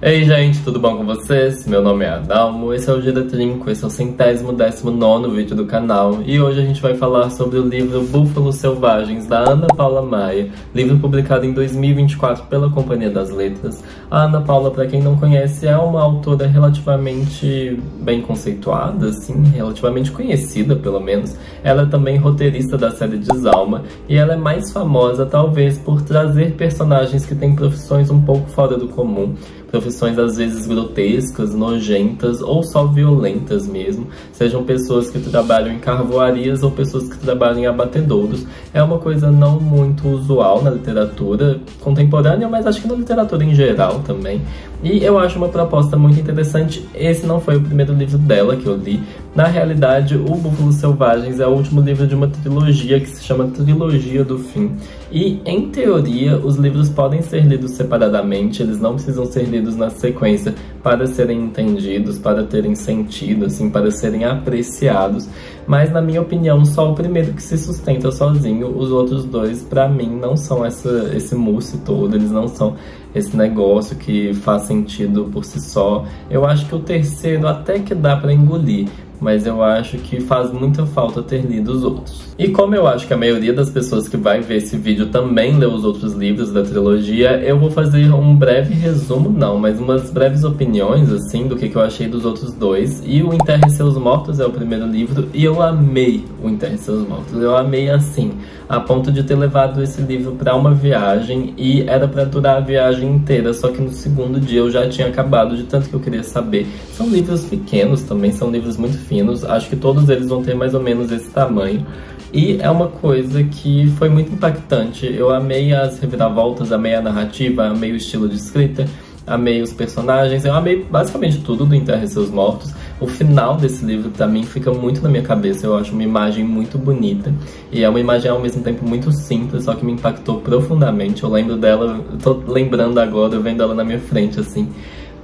Ei gente, tudo bom com vocês? Meu nome é Adalmo, esse é o Gira Trinco, esse é o 119º vídeo do canal e hoje a gente vai falar sobre o livro Búfalos Selvagens, da Ana Paula Maia, livro publicado em 2024 pela Companhia das Letras. A Ana Paula, para quem não conhece, é uma autora relativamente bem conceituada, assim, relativamente conhecida pelo menos. Ela é também roteirista da série Desalma e ela é mais famosa talvez por trazer personagens que têm profissões um pouco fora do comum. Profissões às vezes grotescas, nojentas ou só violentas mesmo, sejam pessoas que trabalham em carvoarias ou pessoas que trabalham em abatedouros. É uma coisa não muito usual na literatura contemporânea, mas acho que na literatura em geral também. E eu acho uma proposta muito interessante. Esse não foi o primeiro livro dela que eu li. Na realidade, o Búfalos Selvagens é o último livro de uma trilogia que se chama Trilogia do Fim. E, em teoria, os livros podem ser lidos separadamente, eles não precisam ser lidos na sequência para serem entendidos, para terem sentido, assim, para serem apreciados. Mas, na minha opinião, só o primeiro que se sustenta sozinho, os outros dois, pra mim, não são esse mousse todo, eles não são esse negócio que faz sentido por si só. Eu acho que o terceiro até que dá pra engolir, mas eu acho que faz muita falta ter lido os outros. E como eu acho que a maioria das pessoas que vai ver esse vídeo também leu os outros livros da trilogia, eu vou fazer um breve resumo, mas umas breves opiniões, assim, do que eu achei dos outros dois. E o Enterre Seus Mortos é o primeiro livro, e eu amei o Enterre Seus Mortos. Eu amei, assim, a ponto de ter levado esse livro pra uma viagem, e era pra durar a viagem inteira, só que no segundo dia eu já tinha acabado de tanto que eu queria saber. São livros pequenos também, são livros muito finos, acho que todos eles vão ter mais ou menos esse tamanho. E é uma coisa que foi muito impactante. Eu amei as reviravoltas, amei a narrativa, amei o estilo de escrita, amei os personagens, eu amei basicamente tudo do Enterre Seus Mortos. O final desse livro, pra mim, fica muito na minha cabeça. Eu acho uma imagem muito bonita. E é uma imagem, ao mesmo tempo, muito simples, só que me impactou profundamente. Eu lembro dela, tô lembrando agora, eu vendo ela na minha frente, assim.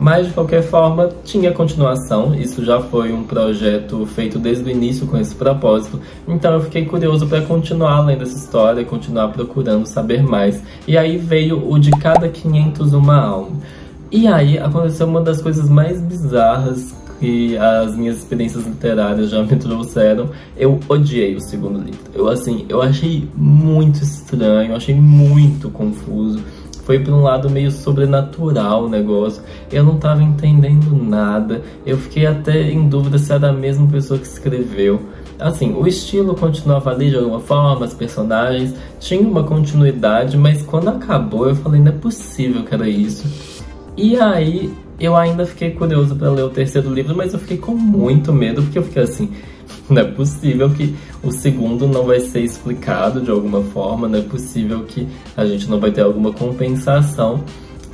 Mas, de qualquer forma, tinha continuação. Isso já foi um projeto feito desde o início com esse propósito. Então eu fiquei curioso para continuar lendo essa história, continuar procurando saber mais. E aí veio o De Cada 500 Uma Alma. E aí aconteceu uma das coisas mais bizarras que as minhas experiências literárias já me trouxeram. Eu odiei o segundo livro. Eu achei muito estranho, achei muito confuso. Foi para um lado meio sobrenatural o negócio. Eu não tava entendendo nada. Eu fiquei até em dúvida se era a mesma pessoa que escreveu. Assim, o estilo continuava ali de alguma forma, as personagens tinham uma continuidade, mas quando acabou eu falei, não é possível que era isso. E aí eu ainda fiquei curioso para ler o terceiro livro, mas eu fiquei com muito medo, porque eu fiquei assim, não é possível que o segundo não vai ser explicado de alguma forma, não é possível que a gente não vai ter alguma compensação.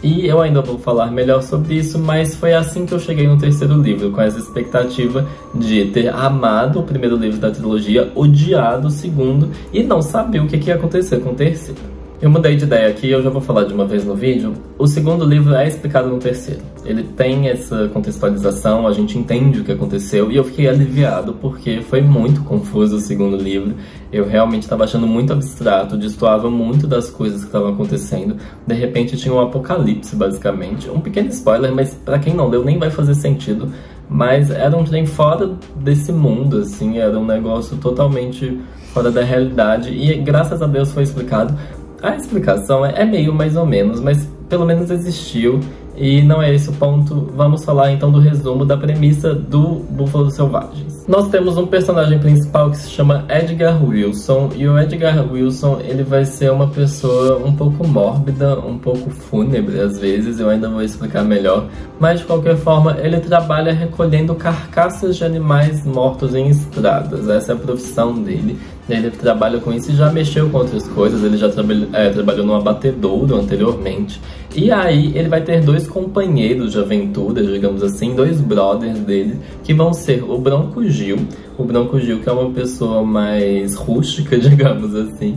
E eu ainda vou falar melhor sobre isso, mas foi assim que eu cheguei no terceiro livro, com essa expectativa de ter amado o primeiro livro da trilogia, odiado o segundo e não saber o que ia acontecer com o terceiro. Eu mudei de ideia aqui, eu já vou falar de uma vez no vídeo. O segundo livro é explicado no terceiro. Ele tem essa contextualização, a gente entende o que aconteceu e eu fiquei aliviado porque foi muito confuso o segundo livro. Eu realmente estava achando muito abstrato, destoava muito das coisas que estavam acontecendo. De repente tinha um apocalipse, basicamente. Um pequeno spoiler, mas pra quem não leu nem vai fazer sentido. Mas era um trem fora desse mundo, assim, era um negócio totalmente fora da realidade. E graças a Deus foi explicado. A explicação é meio mais ou menos, mas pelo menos existiu e não é esse o ponto. Vamos falar então do resumo da premissa do Búfalos Selvagens. Nós temos um personagem principal que se chama Edgar Wilson, e o Edgar Wilson ele vai ser uma pessoa um pouco mórbida, um pouco fúnebre às vezes, eu ainda vou explicar melhor, mas de qualquer forma ele trabalha recolhendo carcaças de animais mortos em estradas. Essa é a profissão dele. Ele trabalha com isso e já mexeu com outras coisas, ele já trabalhou num abatedouro anteriormente. E aí ele vai ter dois companheiros de aventura, digamos assim, dois brothers dele, que vão ser o Bronco Gil que é uma pessoa mais rústica, digamos assim,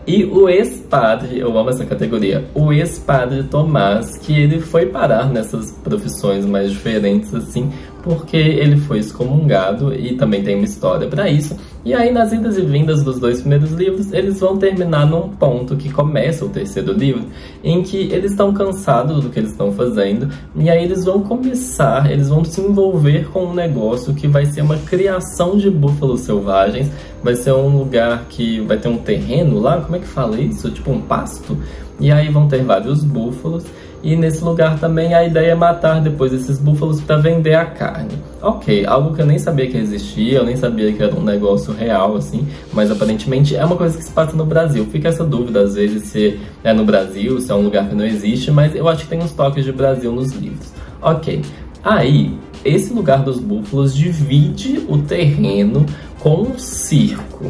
e o ex-padre, eu amo essa categoria, o ex-padre Tomás, que ele foi parar nessas profissões mais diferentes assim, porque ele foi excomungado e também tem uma história para isso. E aí, nas idas e vindas dos 2 primeiros livros, eles vão terminar num ponto que começa o 3º livro, em que eles estão cansados do que eles estão fazendo, e aí eles vão se envolver com um negócio que vai ser uma criação de búfalos selvagens. Vai ser um lugar que vai ter um terreno lá, como é que fala isso? Tipo um pasto? E aí vão ter vários búfalos. E nesse lugar também a ideia é matar depois esses búfalos para vender a carne. Ok, algo que eu nem sabia que existia, eu nem sabia que era um negócio real, assim, mas aparentemente é uma coisa que se passa no Brasil. Fica essa dúvida às vezes se é no Brasil, se é um lugar que não existe, mas eu acho que tem uns toques de Brasil nos livros. Ok, aí esse lugar dos búfalos divide o terreno com um circo.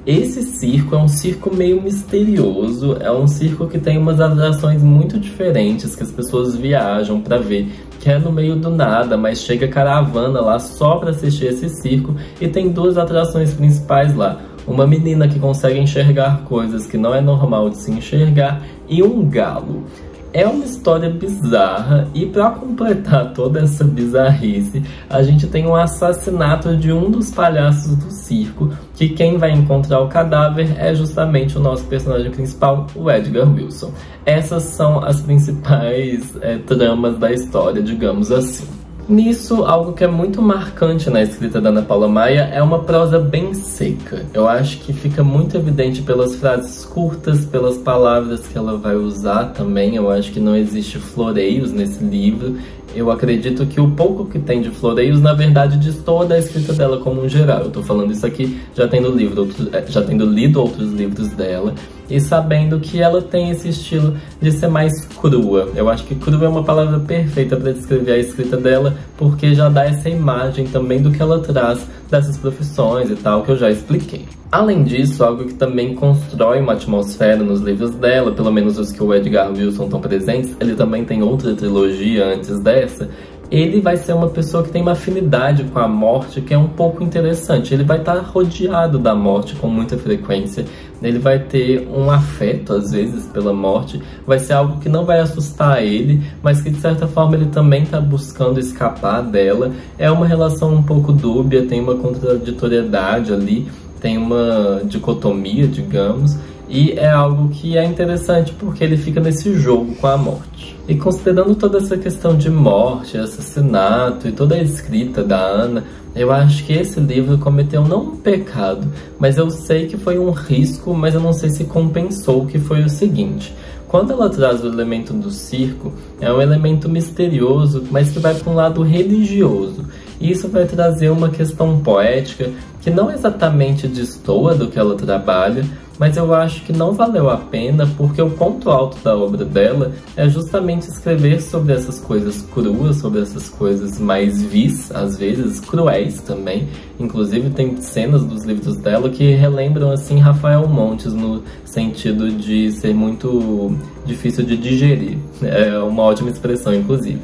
Esse circo é um circo meio misterioso, é um circo que tem umas atrações muito diferentes que as pessoas viajam para ver, que é no meio do nada, mas chega caravana lá só para assistir esse circo, e tem 2 atrações principais lá. Uma menina que consegue enxergar coisas que não é normal de se enxergar e um galo. É uma história bizarra, e para completar toda essa bizarrice, a gente tem um assassinato de um dos palhaços do circo, que quem vai encontrar o cadáver é justamente o nosso personagem principal, o Edgar Wilson. Essas são as principais tramas da história, digamos assim. Nisso, algo que é muito marcante na escrita da Ana Paula Maia é uma prosa bem seca. Eu acho que fica muito evidente pelas frases curtas, pelas palavras que ela vai usar também. Eu acho que não existe floreios nesse livro. Eu acredito que o pouco que tem de floreios, na verdade, destoa da escrita dela como um geral. Eu tô falando isso aqui já tendo lido outros livros dela e sabendo que ela tem esse estilo de ser mais crua. Eu acho que crua é uma palavra perfeita para descrever a escrita dela, porque já dá essa imagem também do que ela traz dessas profissões e tal, que eu já expliquei. Além disso, algo que também constrói uma atmosfera nos livros dela, pelo menos os que o Edgar Wilson estão presentes, ele também tem outra trilogia antes dessa. Ele vai ser uma pessoa que tem uma afinidade com a morte que é um pouco interessante. Ele vai estar rodeado da morte com muita frequência. Ele vai ter um afeto, às vezes, pela morte. Vai ser algo que não vai assustar ele, mas que, de certa forma, ele também está buscando escapar dela. É uma relação um pouco dúbia, tem uma contraditoriedade ali, tem uma dicotomia, digamos. E é algo que é interessante porque ele fica nesse jogo com a morte. E considerando toda essa questão de morte, assassinato e toda a escrita da Ana, eu acho que esse livro cometeu não um pecado, mas eu sei que foi um risco, mas eu não sei se compensou, que foi o seguinte. Quando ela traz o elemento do circo, é um elemento misterioso, mas que vai para um lado religioso. E isso vai trazer uma questão poética que não exatamente destoa do que ela trabalha, mas eu acho que não valeu a pena, porque o ponto alto da obra dela é justamente escrever sobre essas coisas cruas, sobre essas coisas mais vis, às vezes cruéis também. Inclusive tem cenas dos livros dela que relembram assim Rafael Montes, no sentido de ser muito difícil de digerir. É uma ótima expressão, inclusive.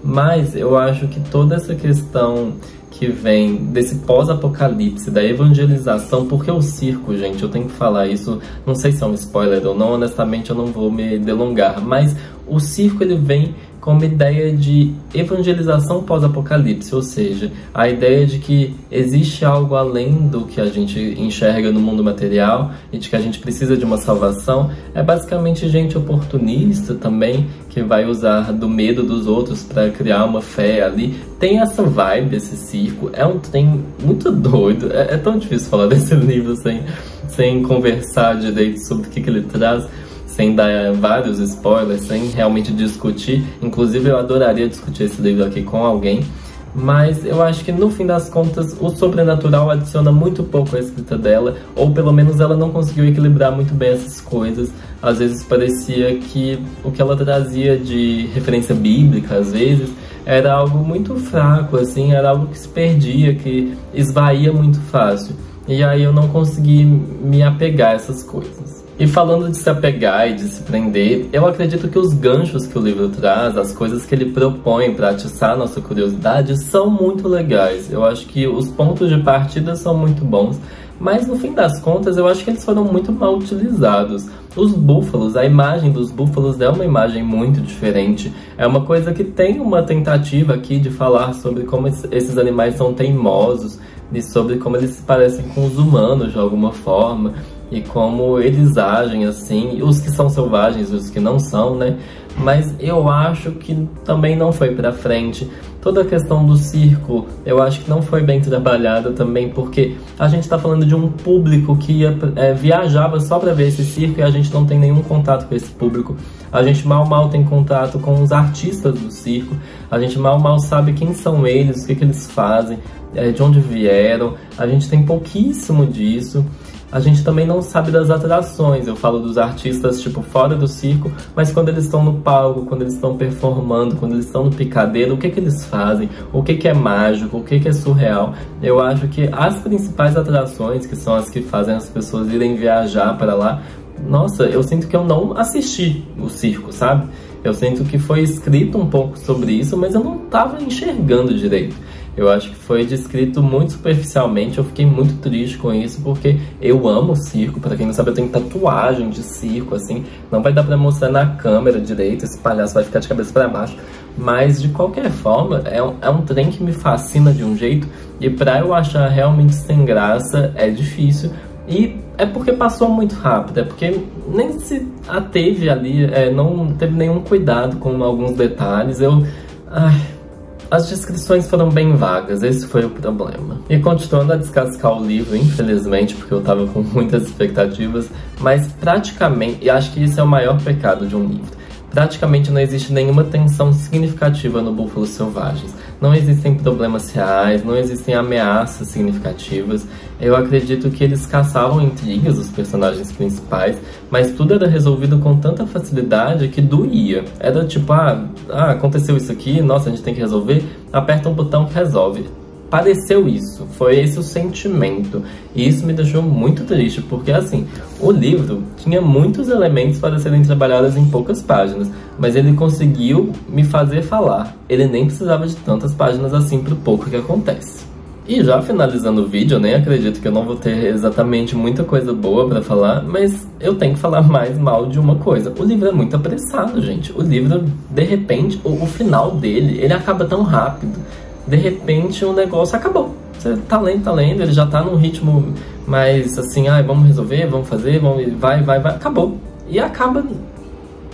Mas eu acho que toda essa questão que vem desse pós-apocalipse, da evangelização, porque o circo, gente, eu tenho que falar isso, não sei se é um spoiler ou não, honestamente eu não vou me delongar, mas o circo ele vem com uma ideia de evangelização pós-apocalipse, ou seja, a ideia de que existe algo além do que a gente enxerga no mundo material e de que a gente precisa de uma salvação. É basicamente gente oportunista também, que vai usar do medo dos outros para criar uma fé ali. Tem essa vibe, esse circo, é um trem muito doido, é tão difícil falar desse livro sem conversar direito sobre o que ele traz, sem dar vários spoilers, sem realmente discutir. Inclusive eu adoraria discutir esse livro aqui com alguém, mas eu acho que no fim das contas o sobrenatural adiciona muito pouco à escrita dela, ou pelo menos ela não conseguiu equilibrar muito bem essas coisas. Às vezes parecia que o que ela trazia de referência bíblica, às vezes, era algo muito fraco, assim, era algo que se perdia, que esvaía muito fácil. E aí eu não consegui me apegar a essas coisas. E falando de se apegar e de se prender, eu acredito que os ganchos que o livro traz, as coisas que ele propõe para atiçar a nossa curiosidade, são muito legais. Eu acho que os pontos de partida são muito bons, Mas no fim das contas, eu acho que eles foram muito mal utilizados. Os búfalos, a imagem dos búfalos é uma imagem muito diferente. É uma coisa que tem uma tentativa aqui de falar sobre como esses animais são teimosos e sobre como eles se parecem com os humanos de alguma forma e como eles agem assim, os que são selvagens e os que não são, né? Mas eu acho que também não foi pra frente. Toda a questão do circo, eu acho que não foi bem trabalhada também, porque a gente tá falando de um público que viajava só pra ver esse circo e a gente não tem nenhum contato com esse público. A gente mal tem contato com os artistas do circo, a gente mal sabe quem são eles, o que eles fazem, de onde vieram, a gente tem pouquíssimo disso. A gente também não sabe das atrações, eu falo dos artistas, tipo, fora do circo, mas quando eles estão no palco, quando eles estão performando, quando eles estão no picadeiro, o que eles fazem, o que é mágico, o que é surreal. Eu acho que as principais atrações, que são as que fazem as pessoas irem viajar para lá, nossa, eu sinto que eu não assisti o circo, sabe? Eu sinto que foi escrito um pouco sobre isso, mas eu não tava enxergando direito. Eu acho que foi descrito muito superficialmente, eu fiquei muito triste com isso, porque eu amo circo, pra quem não sabe eu tenho tatuagem de circo, assim, não vai dar pra mostrar na câmera direito, esse palhaço vai ficar de cabeça pra baixo, mas de qualquer forma, é um trem que me fascina de um jeito, e pra eu achar realmente sem graça, é difícil, e é porque passou muito rápido, é porque nem se ateve ali, não teve nenhum cuidado com alguns detalhes, as descrições foram bem vagas, esse foi o problema. E continuando a descascar o livro, infelizmente, porque eu tava com muitas expectativas, mas praticamente, e acho que esse é o maior pecado de um livro, praticamente não existe nenhuma tensão significativa no Búfalos Selvagens. Não existem problemas reais, não existem ameaças significativas. Eu acredito que eles caçavam intrigas dos personagens principais, mas tudo era resolvido com tanta facilidade que doía. Era tipo, aconteceu isso aqui, nossa, a gente tem que resolver, aperta um botão que resolve. Pareceu isso, foi esse o sentimento, e isso me deixou muito triste, porque assim, o livro tinha muitos elementos para serem trabalhados em poucas páginas, mas ele conseguiu me fazer falar, ele nem precisava de tantas páginas assim pro pouco que acontece. E já finalizando o vídeo, eu nem acredito que eu não vou ter exatamente muita coisa boa pra falar, mas eu tenho que falar mais mal de uma coisa. O livro é muito apressado, gente. O livro, de repente, o final dele, ele acaba tão rápido. De repente o negócio acabou. Você tá lendo, ele já tá num ritmo mais assim, vamos resolver, vamos fazer, vai, acabou. E acaba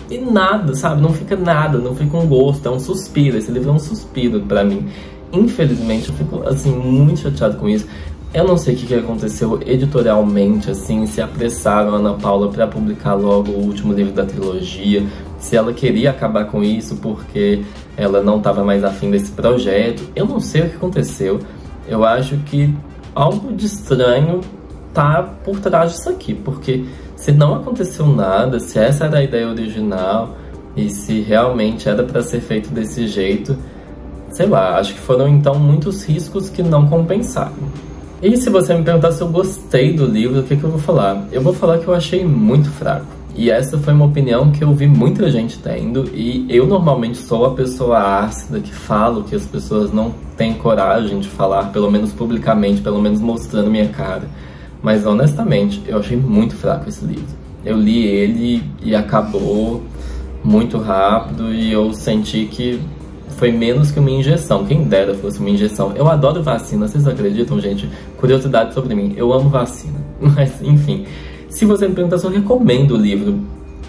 e nada, sabe? Não fica nada, não fica um gosto, é um suspiro. Esse livro é um suspiro pra mim. Infelizmente, eu fico, assim, muito chateado com isso. Eu não sei o que aconteceu editorialmente, assim, se apressaram a Ana Paula pra publicar logo o último livro da trilogia, se ela queria acabar com isso porque ela não estava mais afim desse projeto. Eu não sei o que aconteceu. Eu acho que algo de estranho tá por trás disso aqui, porque se não aconteceu nada, se essa era a ideia original e se realmente era para ser feito desse jeito, sei lá, acho que foram então muitos riscos que não compensaram. E se você me perguntar se eu gostei do livro, o que eu vou falar? Eu vou falar que eu achei muito fraco. E essa foi uma opinião que eu vi muita gente tendo, e eu normalmente sou a pessoa ácida que falo que as pessoas não têm coragem de falar, pelo menos publicamente, pelo menos mostrando minha cara. Mas honestamente, eu achei muito fraco esse livro. Eu li ele e acabou muito rápido, e eu senti que foi menos que uma injeção. Quem dera fosse uma injeção. Eu adoro vacina, vocês acreditam, gente? Curiosidade sobre mim, eu amo vacina. Mas, enfim, se você me perguntar se eu recomendo o livro,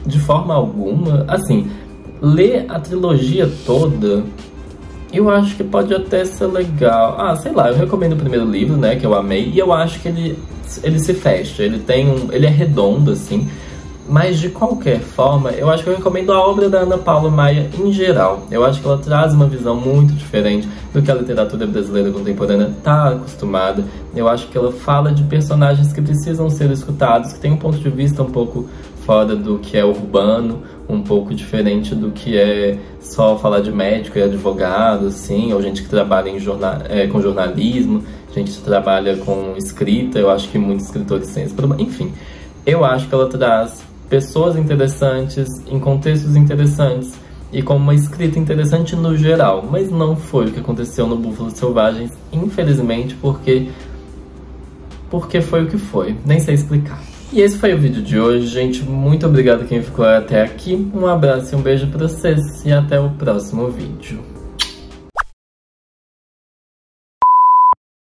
de forma alguma, assim, ler a trilogia toda, eu acho que pode até ser legal. Sei lá, eu recomendo o primeiro livro, né, que eu amei, e eu acho que ele se fecha, ele é redondo, assim. Mas de qualquer forma, eu acho que eu recomendo a obra da Ana Paula Maia em geral. Eu acho que ela traz uma visão muito diferente do que a literatura brasileira contemporânea está acostumada. Eu acho que ela fala de personagens que precisam ser escutados, que tem um ponto de vista um pouco fora do que é urbano, um pouco diferente do que é só falar de médico e advogado, assim, ou gente que trabalha com jornalismo, gente que trabalha com escrita. Eu acho que muitos escritores têm esse problema. Enfim, eu acho que ela traz pessoas interessantes, em contextos interessantes e com uma escrita interessante no geral, mas não foi o que aconteceu no Búfalos Selvagens, infelizmente, porque porque foi o que foi, nem sei explicar. E esse foi o vídeo de hoje, gente. Muito obrigado quem ficou até aqui. Um abraço e um beijo pra vocês e até o próximo vídeo.